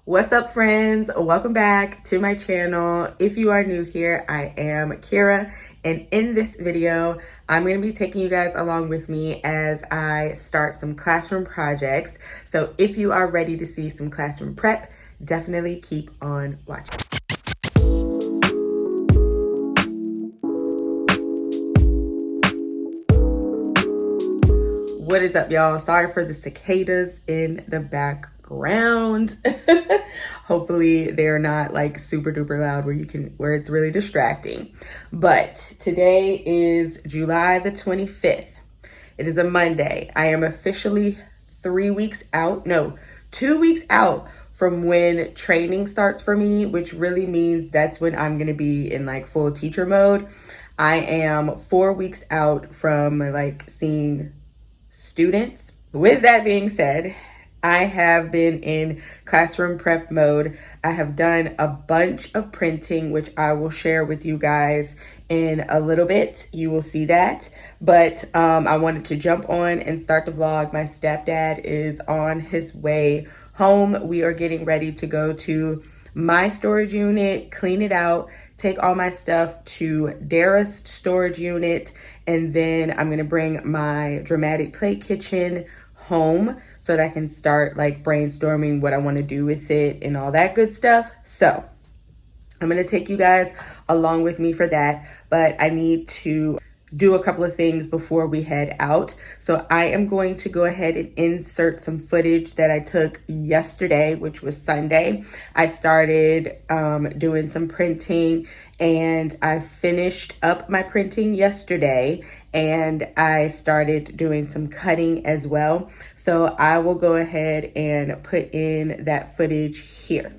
What's up, friends? Welcome back to my channel. If you are new here, I am Kira, and in this video, I'm going to be taking you guys along with me as I start some classroom projects. So if you are ready to see some classroom prep, definitely keep on watching. What is up, y'all? Sorry for the cicadas in the background. Hopefully they're not like super duper loud where it's really distracting. But today is July the 25th. It is a Monday. I am officially 2 weeks out from when training starts for me, which really means that's when I'm gonna be in like full teacher mode. I am 4 weeks out from like seeing students. With that being said, I have been in classroom prep mode. I have done a bunch of printing, which I will share with you guys in a little bit. You will see that. But I wanted to jump on and start the vlog. My stepdad is on his way home. We are getting ready to go to my storage unit, clean it out, take all my stuff to Dara's storage unit, and then I'm gonna bring my dramatic play kitchen home so that I can start like brainstorming what I wanna do with it and all that good stuff. So I'm gonna take you guys along with me for that, but I need to do a couple of things before we head out. So I am going to go ahead and insert some footage that I took yesterday, which was Sunday. I started doing some printing and I finished up my printing yesterday, and I started doing some cutting as well. So I will go ahead and put in that footage here.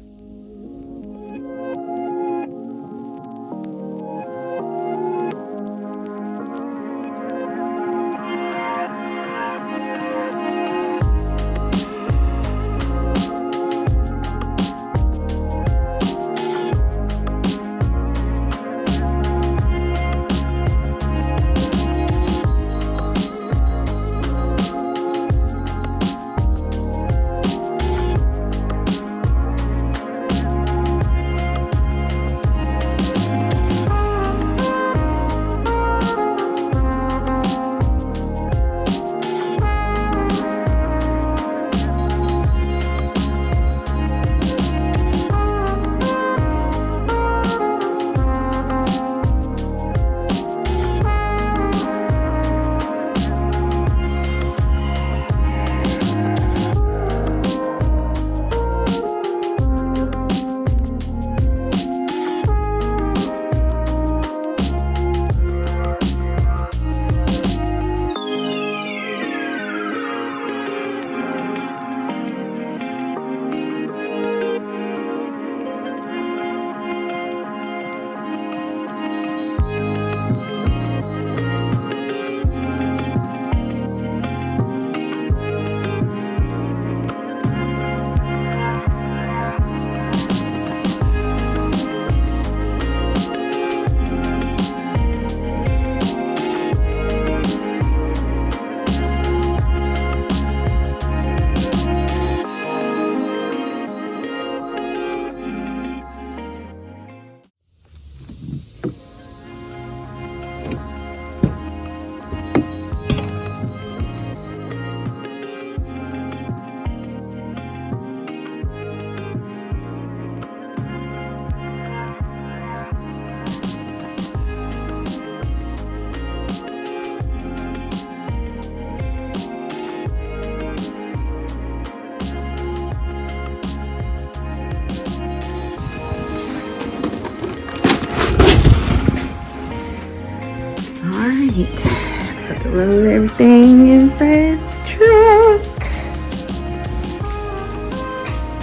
About to load everything in Fred's truck.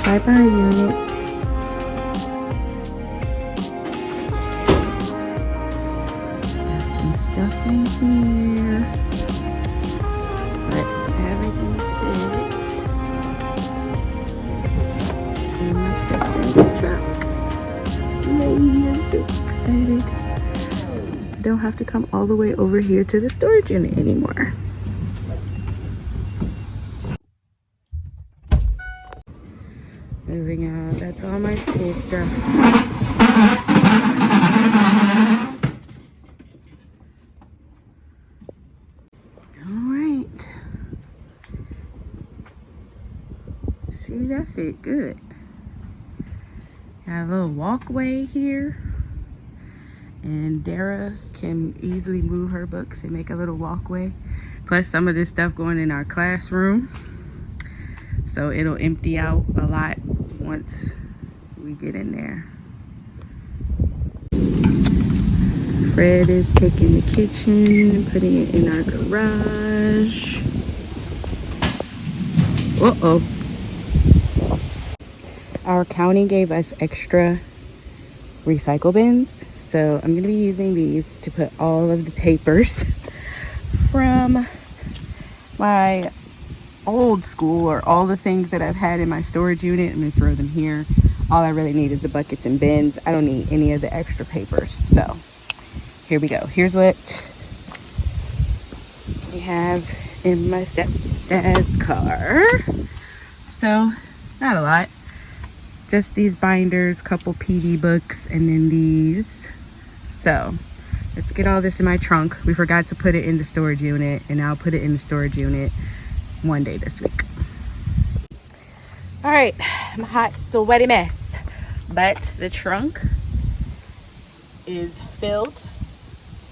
Bye-bye, unit. Got some stuff in here. Let everything fit in my stepdad's truck. Yay, I'm so excited. Don't have to come all the way over here to the storage unit anymore. Moving That's all my school stuff. All right. See, that fit good. Got a little walkway here. And Dara can easily move her books and make a little walkway. Plus some of this stuff going in our classroom. So it'll empty out a lot once we get in there. Fred is taking the kitchen and putting it in our garage. Uh-oh. Our county gave us extra recycle bins. So I'm going to be using these to put all of the papers from my old school, or all the things that I've had in my storage unit. I'm going to throw them here. All I really need is the buckets and bins. I don't need any of the extra papers. So here we go. Here's what we have in my stepdad's car. So not a lot. Just these binders, couple PD books, and then these. So let's get all this in my trunk. We forgot to put it in the storage unit, and I'll put it in the storage unit one day this week. All right, I'm a hot, sweaty mess, but the trunk is filled.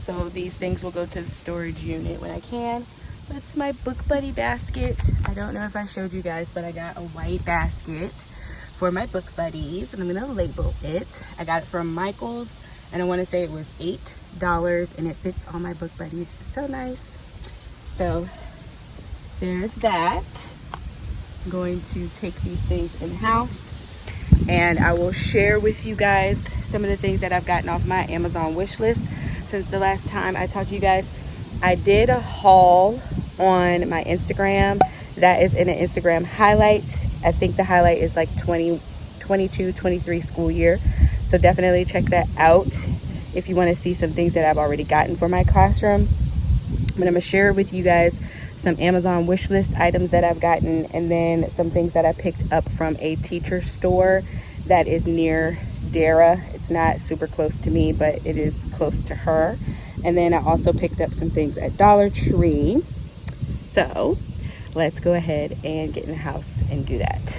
So these things will go to the storage unit when I can. That's my Book Buddy basket. I don't know if I showed you guys, but I got a white basket for my Book Buddies, and I'm gonna label it. I got it from Michael's, and I want to say it was $8, and it fits all my Book Buddies so nice. So there's that. I'm going to take these things in the house, and I will share with you guys some of the things that I've gotten off my Amazon wish list since the last time I talked to you guys. I did a haul on my Instagram. That is in an Instagram highlight. I think the highlight is like 2022, 23 school year. So definitely check that out if you want to see some things that I've already gotten for my classroom. But I'm going to share with you guys some Amazon wish list items that I've gotten, and then some things that I picked up from a teacher store that is near Dara. It's not super close to me, but it is close to her. And then I also picked up some things at Dollar Tree. So let's go ahead and get in the house and do that.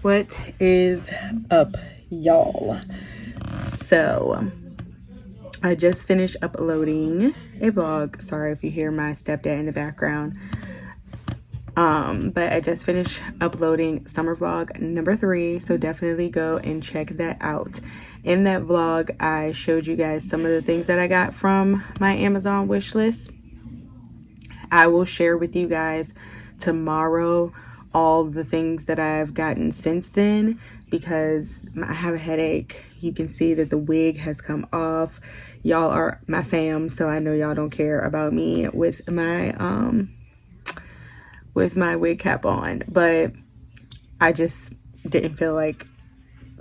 What is up, y'all? So I just finished uploading a vlog. Sorry if you hear my stepdad in the background. But I just finished uploading summer vlog number 3, so definitely go and check that out. In that vlog, I showed you guys some of the things that I got from my Amazon wish list. I will share with you guys tomorrow all the things that I've gotten since then, because I have a headache. You can see that the wig has come off. Y'all are my fam, so I know y'all don't care about me with my wig cap on, but I just didn't feel like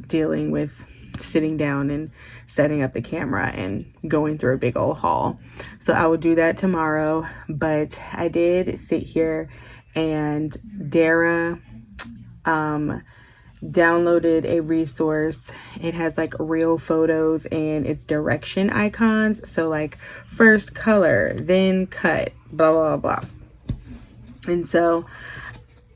dealing with sitting down and setting up the camera and going through a big old haul. So I will do that tomorrow. But I did sit here, and Dara downloaded a resource. It has like real photos and it's direction icons. So like first color, then cut, blah, blah, blah. And so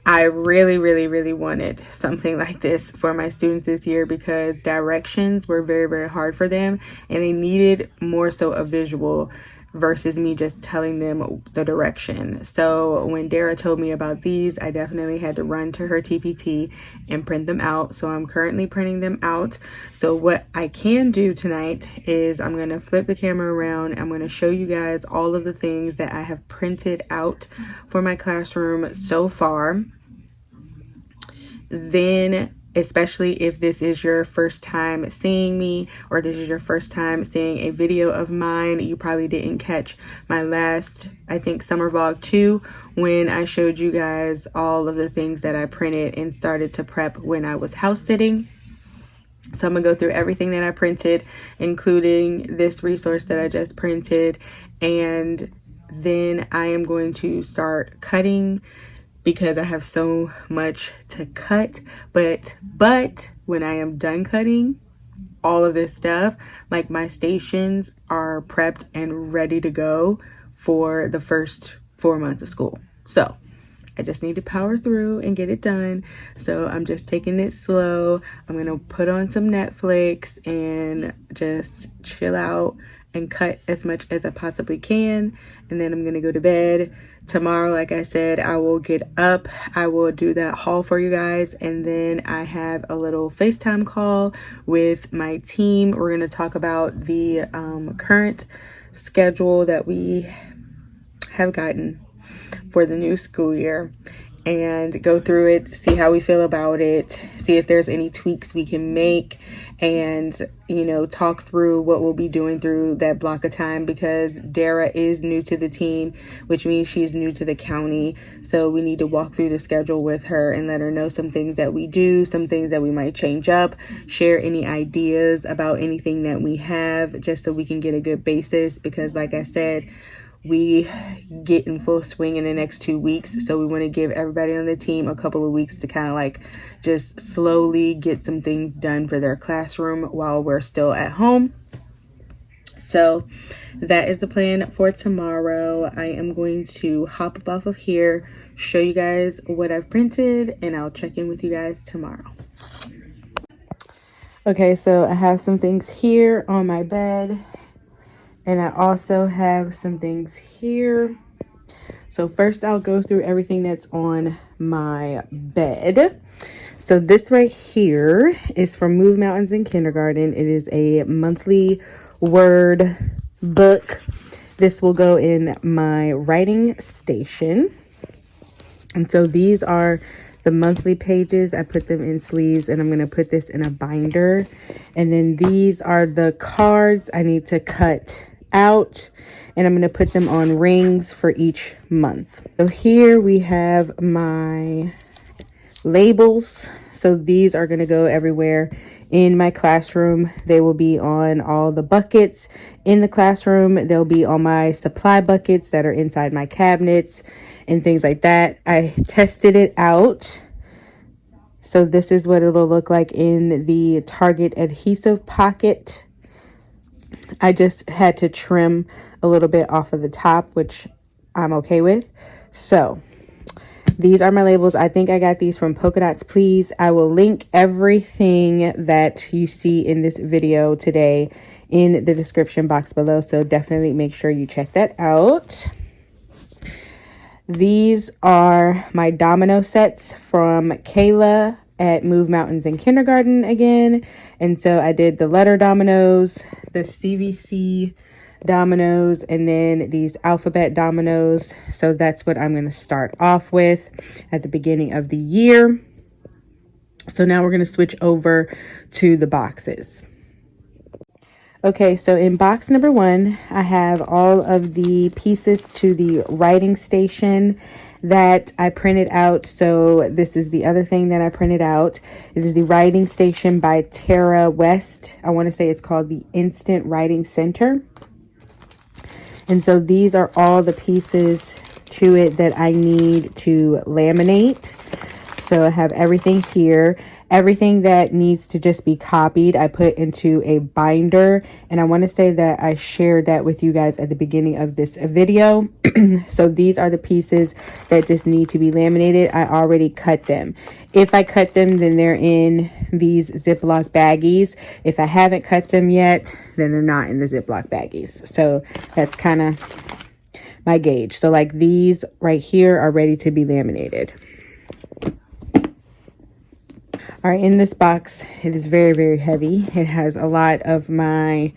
I really wanted something like this for my students this year, because directions were very hard for them, and they needed more so a visual versus me just telling them the direction. So when Dara told me about these, I definitely had to run to her TPT and print them out. So I'm currently printing them out. So what I can do tonight is I'm going to flip the camera around. I'm going to show you guys all of the things that I have printed out for my classroom so far. Then, especially if this is your first time seeing me, or this is your first time seeing a video of mine, you probably didn't catch my last, I think, summer vlog 2, when I showed you guys all of the things that I printed and started to prep when I was house sitting. So I'm gonna go through everything that I printed, including this resource that I just printed, and then I am going to start cutting because I have so much to cut. But when I am done cutting all of this stuff, like my stations are prepped and ready to go for the first 4 months of school. So I just need to power through and get it done. So I'm just taking it slow. I'm gonna put on some Netflix and just chill out and cut as much as I possibly can. And then I'm gonna go to bed. Tomorrow, like I said, I will get up. I will do that haul for you guys. And then I have a little FaceTime call with my team. We're gonna talk about the current schedule that we have gotten for the new school year and go through it, see how we feel about it, see if there's any tweaks we can make, and talk through what we'll be doing through that block of time, because Dara is new to the team, which means she's new to the county. So we need to walk through the schedule with her and let her know some things that we do, some things that we might change up, share any ideas about anything that we have, just so we can get a good basis, because like I said, we get in full swing in the next 2 weeks. So we want to give everybody on the team a couple of weeks to kind of like just slowly get some things done for their classroom while we're still at home. So that is the plan for tomorrow. I am going to hop up off of here, show you guys what I've printed, and I'll check in with you guys tomorrow. Okay, so I have some things here on my bed. And I also have some things here. So first I'll go through everything that's on my bed. So this right here is from Move Mountains in Kindergarten. It is a monthly word book. This will go in my writing station. And so these are the monthly pages. I put them in sleeves, and I'm going to put this in a binder. And then these are the cards I need to cut out, and I'm going to put them on rings for each month. So here we have my labels. So these are going to go everywhere in my classroom. They will be on all the buckets in the classroom. They'll be on my supply buckets that are inside my cabinets and things like that. I tested it out. So this is what it'll look like in the Target adhesive pocket. I just had to trim a little bit off of the top, which I'm okay with. So these are my labels. I think I got these from Polka Dots Please. I will link everything that you see in this video today in the description box below. So definitely make sure you check that out. These are my domino sets from Kayla at Move Mountains in Kindergarten again. And so I did the letter dominoes, the CVC dominoes, and then these alphabet dominoes. So that's what I'm going to start off with at the beginning of the year. So now we're going to switch over to the boxes. Okay, so in box number 1, I have all of the pieces to the writing station that I printed out. So this is the other thing that I printed out. It is the writing station by Tara West. I want to say it's called the Instant Writing Center. And so these are all the pieces to it that I need to laminate. So I have everything here. Everything that needs to just be copied, I put into a binder. And I want to say that I shared that with you guys at the beginning of this video. So these are the pieces that just need to be laminated. I already cut them. If I cut them, then they're in these Ziploc baggies. If I haven't cut them yet, then they're not in the Ziploc baggies. So that's kind of my gauge. So like these right here are ready to be laminated. All right, in this box, it is very, very heavy. It has a lot of my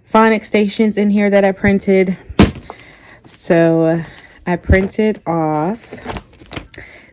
phonics stations in here that I printed. So I printed off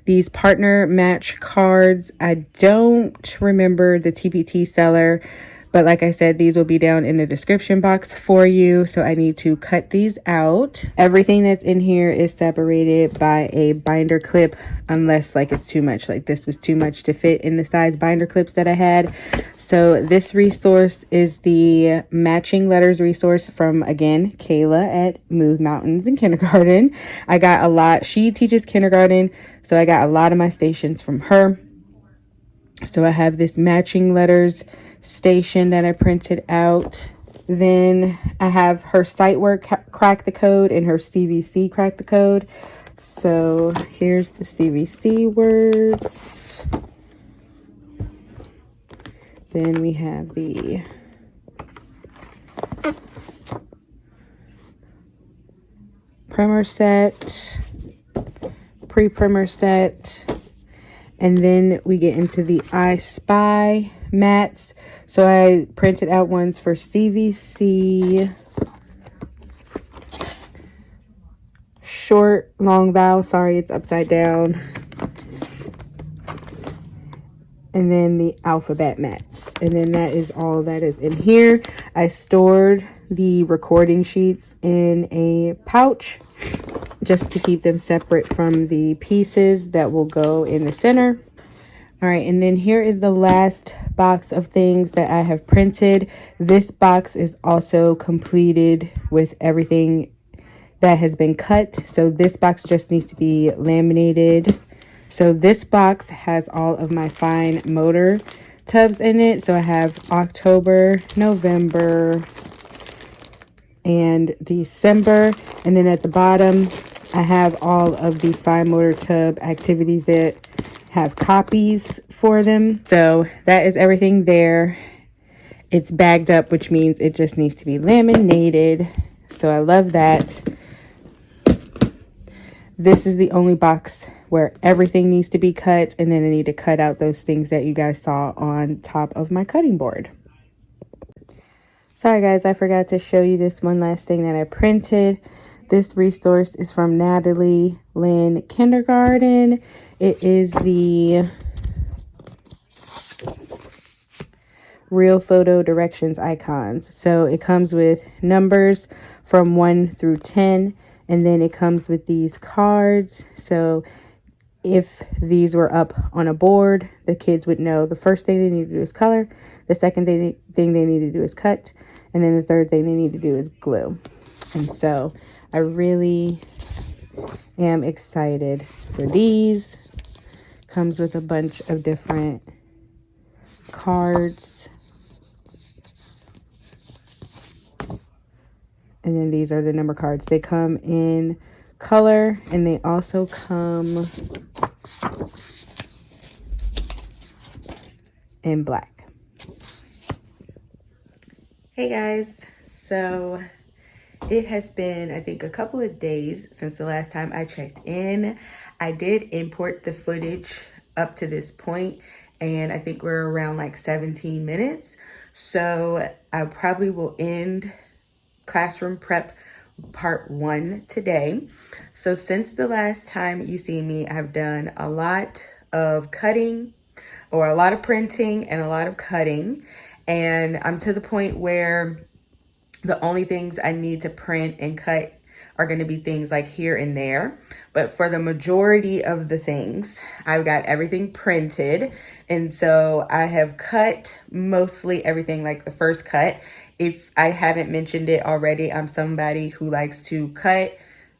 these partner match cards. I don't remember the TPT seller, But like I said, these will be down in the description box for you. So I need to cut these out. Everything that's in here is separated by a binder clip, unless like it's too much. Like this was too much to fit in the size binder clips that I had. So this resource is the matching letters resource from, again, Kayla at Move Mountains in kindergarten. I got a lot. She teaches kindergarten, so I got a lot of my stations from her. So I have this matching letters station that I printed out. Then I have her site work crack the code and her CVC crack the code. So here's the CVC words. Then we have the primer set, pre-primer set, and then we get into the I Spy mats. So I printed out ones for CVC, short, long vowel, sorry, it's upside down, and then the alphabet mats. And then that is all that is in here. I stored the recording sheets in a pouch just to keep them separate from the pieces that will go in the center. All right, and then here is the last box of things that I have printed. This box is also completed with everything that has been cut. So this box just needs to be laminated. So this box has all of my fine motor tubs in it. So I have October, November, and December. And then at the bottom, I have all of the fine motor tub activities that have copies for them. So that is everything there. It's bagged up, which means it just needs to be laminated. So I love that. This is the only box where everything needs to be cut, and then I need to cut out those things that you guys saw on top of my cutting board. Sorry guys, I forgot to show you this one last thing that I printed. This resource is from Natalie Lynn Kindergarten. It is the real photo directions icons. So it comes with numbers from 1 through 10, and then it comes with these cards. So if these were up on a board, the kids would know the first thing they need to do is color, the second thing they need to do is cut, and then the third thing they need to do is glue. And so I really am excited for these. Comes with a bunch of different cards. And then these are the number cards. They come in color, and they also come in black. Hey guys, so it has been, I think, a couple of days since the last time I checked in. I did import the footage up to this point, and I think we're around like 17 minutes. So I probably will end classroom prep part 1 today. So since the last time you see me, I've done a lot of cutting, or a lot of printing and a lot of cutting. And I'm to the point where the only things I need to print and cut are going to be things like here and there. But for the majority of the things, I've got everything printed. And so I have cut mostly everything, like the first cut. If I haven't mentioned it already, I'm somebody who likes to cut,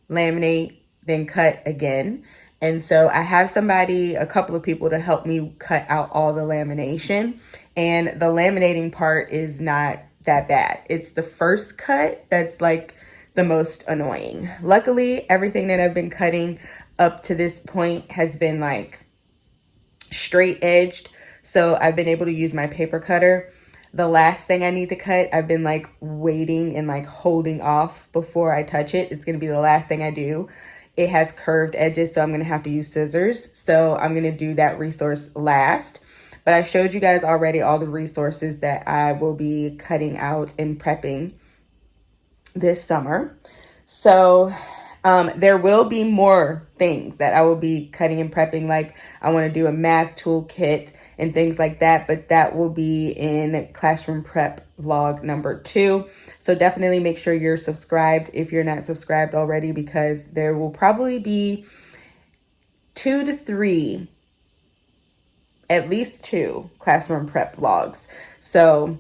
laminate, then cut again. And so I have a couple of people to help me cut out all the lamination. And the laminating part is not that bad. It's the first cut that's like the most annoying. Luckily, everything that I've been cutting up to this point has been like straight edged. So I've been able to use my paper cutter. The last thing I need to cut, I've been like waiting and like holding off before I touch it. It's going to be the last thing I do. It has curved edges, so I'm going to have to use scissors. So I'm going to do that resource last. But I showed you guys already all the resources that I will be cutting out and prepping this summer. So there will be more things that I will be cutting and prepping. Like I want to do a math toolkit and things like that, but that will be in classroom prep vlog number 2. So definitely make sure you're subscribed if you're not subscribed already, because there will probably be 2 to 3, at least 2 classroom prep vlogs. So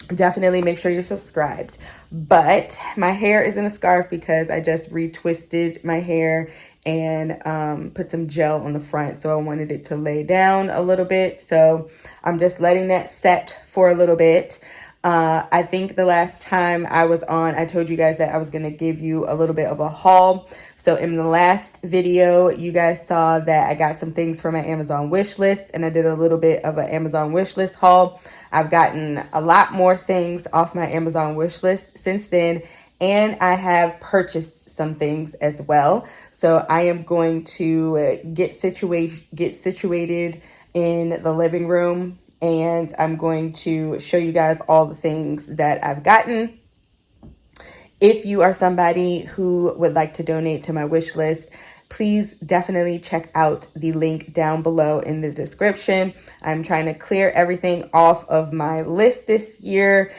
definitely make sure you're subscribed. But my hair is in a scarf because I just retwisted my hair and put some gel on the front. So I wanted it to lay down a little bit. So I'm just letting that set for a little bit. I think the last time I was on, I told you guys that I was going to give you a little bit of a haul. So in the last video, you guys saw that I got some things for my Amazon wish list, and I did a little bit of an Amazon wish list haul. I've gotten a lot more things off my Amazon wish list since then, and I have purchased some things as well. So I am going to get situated in the living room, and I'm going to show you guys all the things that I've gotten. If you are somebody who would like to donate to my wish list, please definitely check out the link down below in the description. I'm trying to clear everything off of my list this year,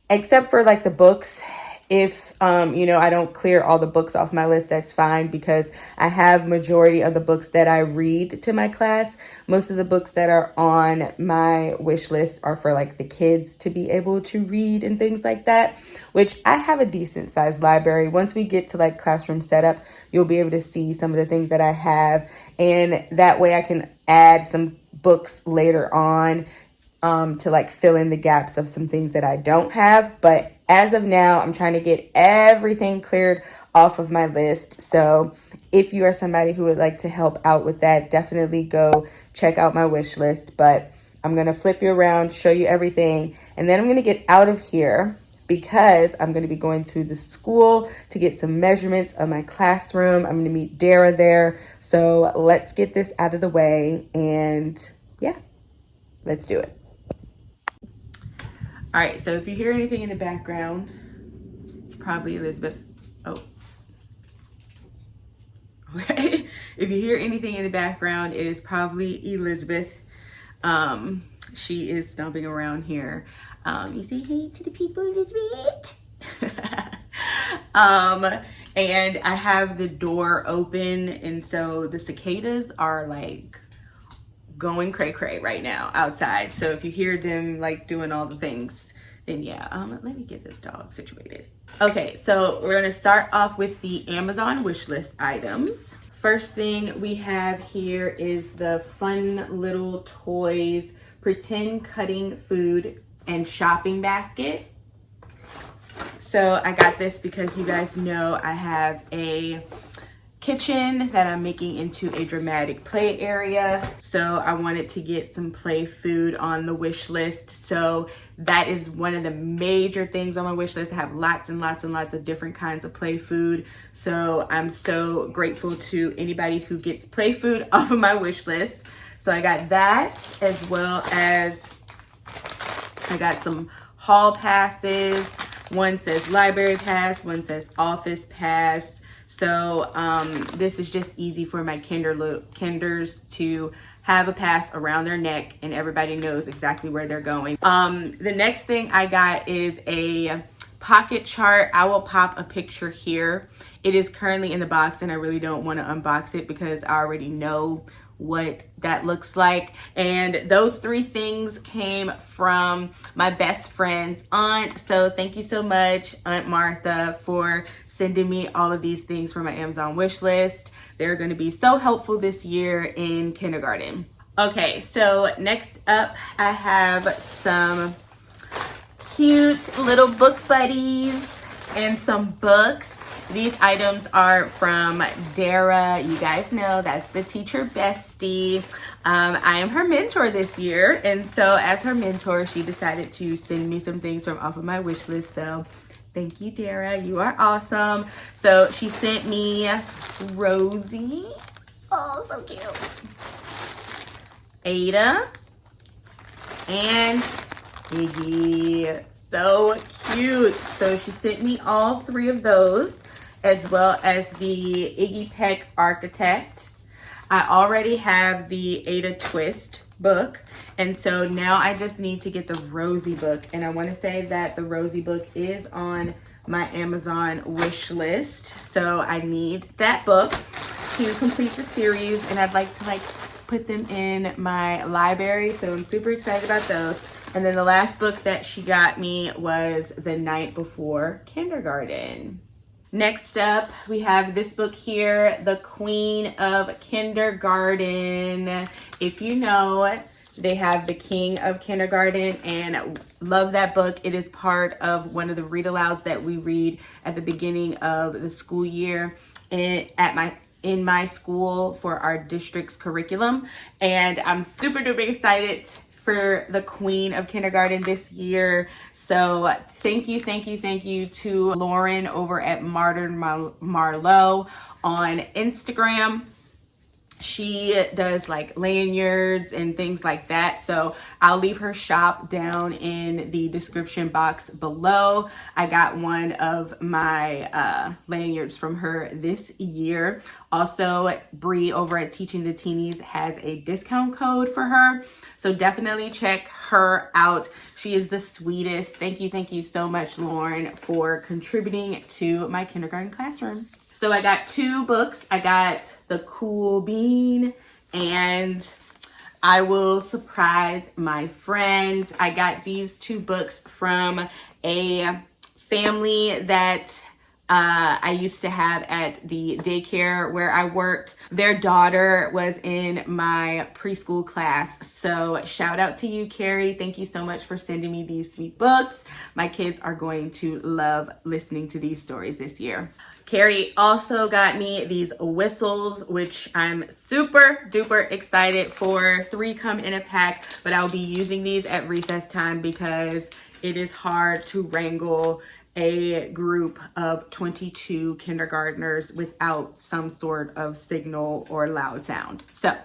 except for like the books. If, I don't clear all the books off my list, that's fine, because I have majority of the books that I read to my class. Most of the books that are on my wish list are for like the kids to be able to read and things like that, which I have a decent sized library. Once we get to like classroom setup, you'll be able to see some of the things that I have. And that way I can add some books later on to like fill in the gaps of some things that I don't have. But as of now, I'm trying to get everything cleared off of my list. So if you are somebody who would like to help out with that, definitely go check out my wish list. But I'm going to flip you around, show you everything, and then I'm going to get out of here because I'm going to be going to the school to get some measurements of my classroom. I'm going to meet Dara there. So let's get this out of the way, and yeah, let's do it. All right, so if you hear anything in the background, it's probably Elizabeth. Oh, okay. If you hear anything in the background, it is probably Elizabeth. She is stomping around here. You say hey to the people, Elizabeth. And I have the door open, and so the cicadas are like going cray cray right now outside. So if you hear them like doing all the things, then yeah, let me get this dog situated. Okay, so we're gonna start off with the Amazon wish list items. First thing we have here is the Fun Little Toys Pretend Cutting Food and Shopping Basket. So I got this because you guys know I have a kitchen that I'm making into a dramatic play area. So I wanted to get some play food on the wish list. So that is one of the major things on my wish list. I have lots and lots and lots of different kinds of play food. So I'm so grateful to anybody who gets play food off of my wish list. So I got that, as well as I got some hall passes. One says library pass, one says office pass. So this is just easy for my kinders to have a pass around their neck, and everybody knows exactly where they're going. The next thing I got is a pocket chart. I will pop a picture here. It is currently in the box, and I really don't want to unbox it because I already know what that looks like. And those 3 things came from my best friend's aunt. So thank you so much, Aunt Martha, for sending me all of these things for my Amazon wish list. They're going to be so helpful this year in kindergarten. Okay, so next up I have some cute little book buddies and some books. These items are from Dara. You guys know that's the teacher bestie. I am her mentor this year, and so as her mentor, she decided to send me some things from off of my wish list. So thank you, Dara. You are awesome. So she sent me Rosie. Oh, so cute. Ada and Iggy. So cute. So she sent me all 3 of those, as well as the Iggy Peck Architect. I already have the Ada Twist book, And so now I just need to get the Rosie book. And I want to say that the Rosie book is on my Amazon wish list. So I need that book to complete the series, and I'd like to like put them in my library. So I'm super excited about those. And then the last book that she got me was The Night Before Kindergarten. Next up, we have this book here, The Queen of Kindergarten. If you know, they have The King of Kindergarten, and love that book. It is part of one of the read alouds that we read at the beginning of the school year in my school for our district's curriculum. And I'm super duper excited for The Queen of Kindergarten this year. So thank you to Lauren over at Modern Marlowe on Instagram. She does like lanyards and things like that. So I'll leave her shop down in the description box below. I got one of my lanyards from her this year. Also, Bree over at Teaching the Teenies has a discount code for her. So definitely check her out. She is the sweetest. Thank you so much, Lauren, for contributing to my kindergarten classroom. So I got two books. I got The Cool Bean and I Will Surprise My Friend. I got these two books from a family that I used to have at the daycare where I worked. Their daughter was in my preschool class. So shout out to you, Carrie. Thank you so much for sending me these sweet books. My kids are going to love listening to these stories this year. Carrie also got me these whistles, which I'm super duper excited for. 3 come in a pack, but I'll be using these at recess time because it is hard to wrangle a group of 22 kindergartners without some sort of signal or loud sound. So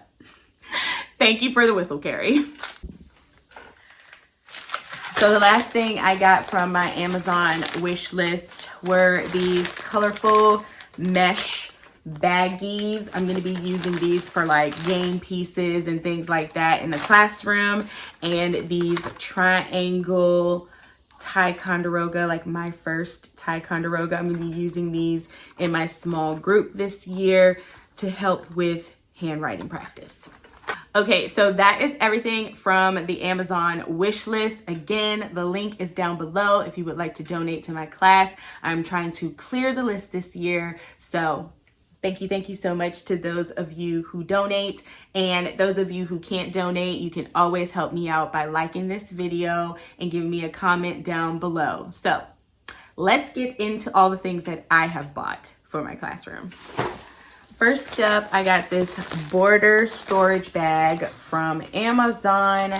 thank you for the whistle, Carrie. So the last thing I got from my Amazon wish list were these colorful mesh baggies. I'm going to be using these for like game pieces and things like that in the classroom. And these triangle Ticonderoga, like my first Ticonderoga. I'm going to be using these in my small group this year to help with handwriting practice. Okay, so that is everything from the Amazon wish list. Again, the link is down below if you would like to donate to my class. I'm trying to clear the list this year. So thank you so much to those of you who donate. And those of you who can't donate, you can always help me out by liking this video and giving me a comment down below. So let's get into all the things that I have bought for my classroom. First up, I got this border storage bag from Amazon.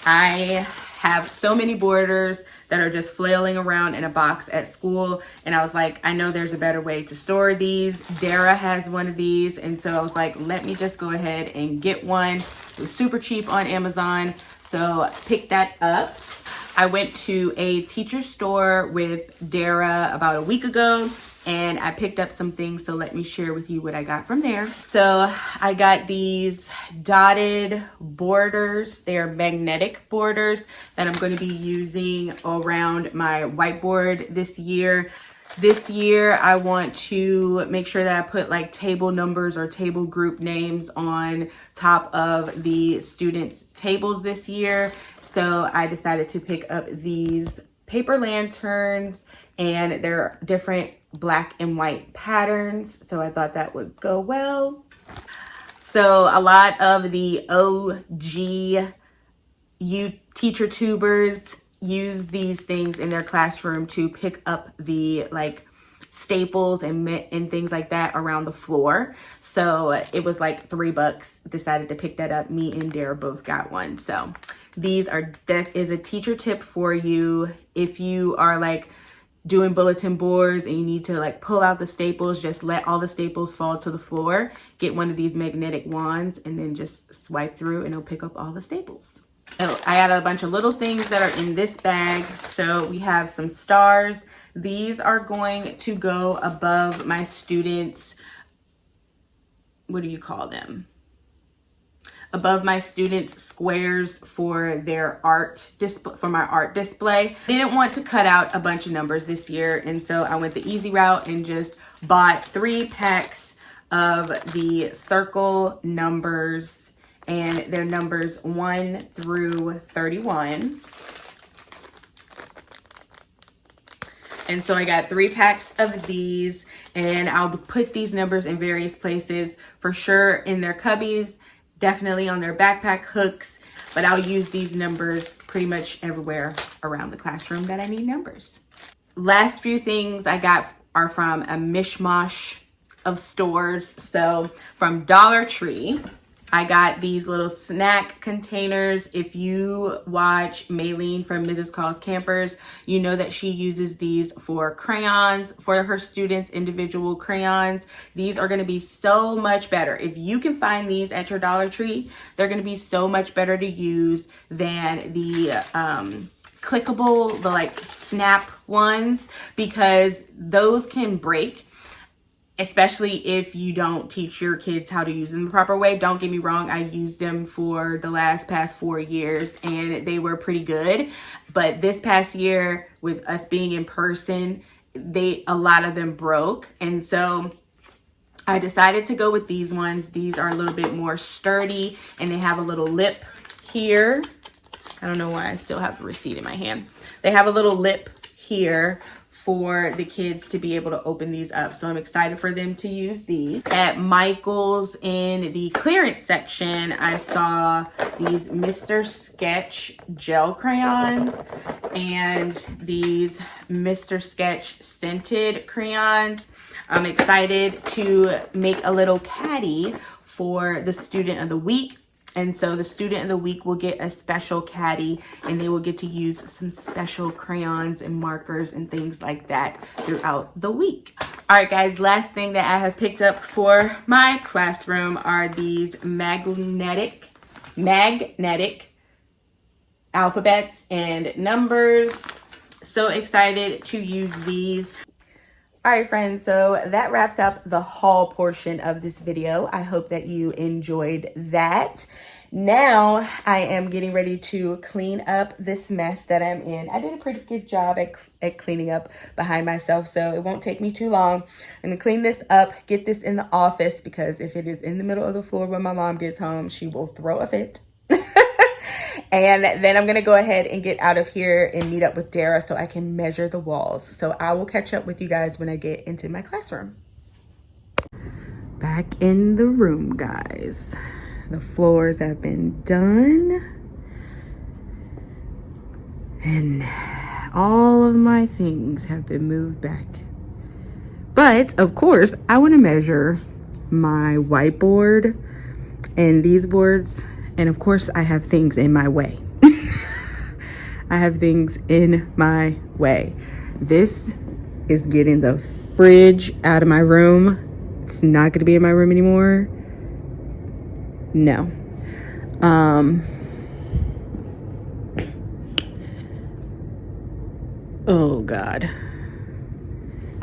I have so many borders that are just flailing around in a box at school. And I was like, I know there's a better way to store these. Dara has one of these. And so I was like, let me just go ahead and get one. It was super cheap on Amazon. So pick that up. I went to a teacher store with Dara about a week ago and I picked up some things, so let me share with you what I got from there. So I got these dotted borders. They are magnetic borders that I'm going to be using around my whiteboard this year. This year, I want to make sure that I put like table numbers or table group names on top of the students' tables this year. So I decided to pick up these paper lanterns, and they're different black and white patterns. So I thought that would go well. So a lot of the OG teacher tubers use these things in their classroom to pick up the like staples and things like that around the floor. So it was like $3. Decided to pick that up. Me and Dara both got one. So that is a teacher tip for you. If you are like doing bulletin boards and you need to like pull out the staples, just let all the staples fall to the floor. Get one of these magnetic wands and then just swipe through and it'll pick up all the staples. Oh, I added a bunch of little things that are in this bag. So we have some stars. These are going to go above my students', what do you call them? above my students' squares for their art display, for my art display. Didn't want to cut out a bunch of numbers this year, and so I went the easy route and just bought 3 packs of the circle numbers, and they're numbers 1 through 31. And so I got 3 packs of these, and I'll put these numbers in various places, for sure in their cubbies, definitely on their backpack hooks, but I'll use these numbers pretty much everywhere around the classroom that I need numbers. Last few things I got are from a mishmash of stores. So from Dollar Tree, I got these little snack containers. If you watch Maylene from Mrs. Call's Campers, you know that she uses these for crayons, for her students' individual crayons. These are gonna be so much better. If you can find these at your Dollar Tree, they're gonna be so much better to use than the clickable, the like snap ones, because those can break, especially if you don't teach your kids how to use them the proper way. Don't get me wrong, I used them for the past 4 years and they were pretty good. But this past year, with us being in person, a lot of them broke. And so I decided to go with these ones. These are a little bit more sturdy and they have a little lip here. I don't know why I still have the receipt in my hand. They have a little lip here for the kids to be able to open these up. So I'm excited for them to use these. At Michael's in the clearance section, I saw these Mr. Sketch gel crayons and these Mr. Sketch scented crayons. I'm excited to make a little caddy for the student of the week. And so the student of the week will get a special caddy and they will get to use some special crayons and markers and things like that throughout the week. All right, guys, last thing that I have picked up for my classroom are these magnetic alphabets and numbers. So excited to use these. All right, friends, so that wraps up the haul portion of this video. I hope that you enjoyed that. Now I am getting ready to clean up this mess that I'm in. I did a pretty good job at cleaning up behind myself, so it won't take me too long. I'm gonna clean this up, get this in the office, because if it is in the middle of the floor when my mom gets home, she will throw a fit. And then I'm gonna go ahead and get out of here and meet up with Dara so I can measure the walls. So I will catch up with you guys when I get into my classroom. Back in the room, guys. The floors have been done. And all of my things have been moved back. But of course, I wanna measure my whiteboard and these boards. And of course, I have things in my way. I have things in my way. This is getting the fridge out of my room. It's not gonna be in my room anymore. No. Oh God.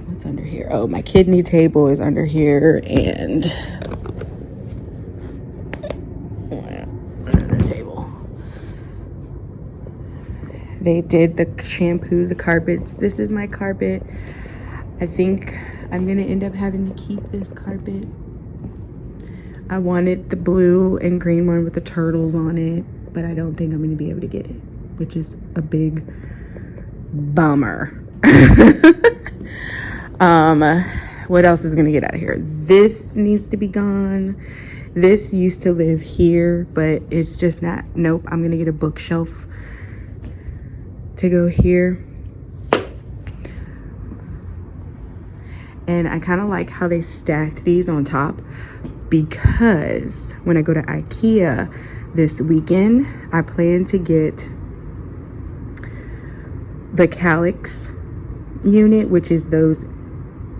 What's under here? Oh, my kidney table is under here, and they did the shampoo, the carpets. This is my carpet. I think I'm gonna end up having to keep this carpet. I wanted the blue and green one with the turtles on it, but I don't think I'm gonna be able to get it, which is a big bummer. What else is gonna get out of here? This needs to be gone. This used to live here, but it's just not. Nope, I'm gonna get a bookshelf to go here. And I kind of like how they stacked these on top, because when I go to IKEA this weekend, I plan to get the Calyx unit, which is those,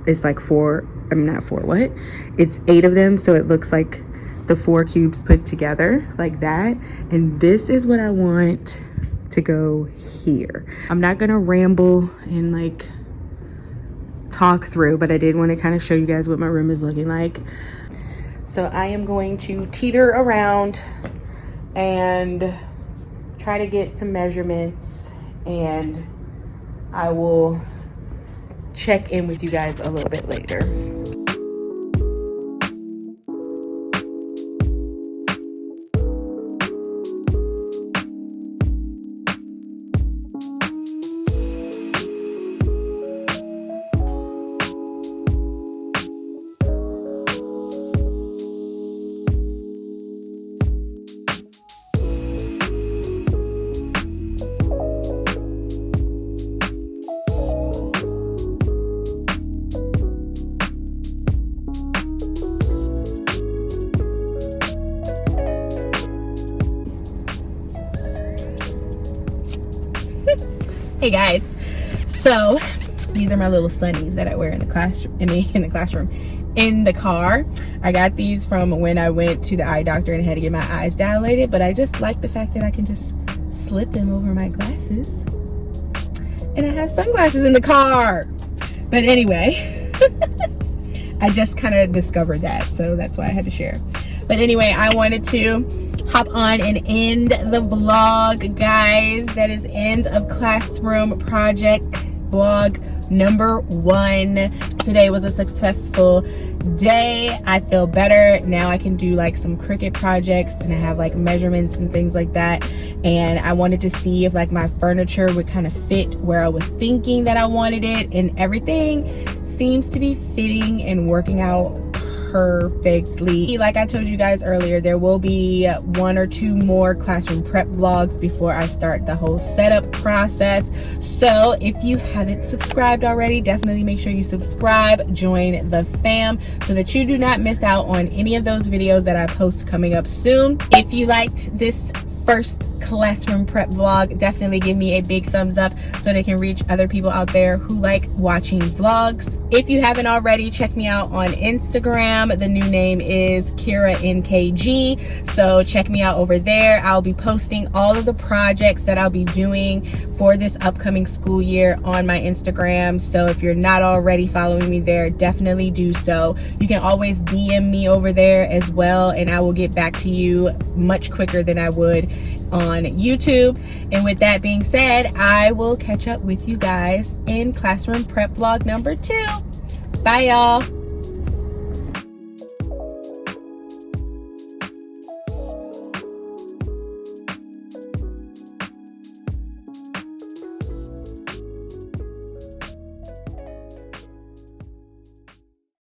it's like it's 8 of them, so it looks like the 4 cubes put together like that. And this is what I want to go here. I'm not gonna ramble and like talk through, but I did want to kind of show you guys what my room is looking like. So I am going to teeter around and try to get some measurements, and I will check in with you guys a little bit later. Hey guys, so these are my little sunnies that I wear in the classroom. In the car. I got these from when I went to the eye doctor and had to get my eyes dilated, but I just like the fact that I can just slip them over my glasses, and I have sunglasses in the car. But anyway, I just kind of discovered that, so that's why I had to share. But anyway, I wanted to hop on and end the vlog, guys. That is end of classroom project vlog number 1. Today was a successful day. I feel better now. I can do like some Cricut projects, and I have like measurements and things like that, and I wanted to see if like my furniture would kind of fit where I was thinking that I wanted it, and everything seems to be fitting and working out perfectly. Like I told you guys earlier, there will be 1 or 2 more classroom prep vlogs before I start the whole setup process. So if you haven't subscribed already, definitely make sure you subscribe, join the fam, so that you do not miss out on any of those videos that I post coming up soon. If you liked this first classroom prep vlog, definitely give me a big thumbs up so they can reach other people out there who like watching vlogs. If you haven't already, check me out on Instagram. The new name is Kira NKG, so check me out over there. I'll be posting all of the projects that I'll be doing for this upcoming school year on my Instagram, so if you're not already following me there, definitely do so. You can always DM me over there as well, and I will get back to you much quicker than I would on YouTube. And with that being said, I will catch up with you guys in classroom prep vlog number 2. Bye y'all.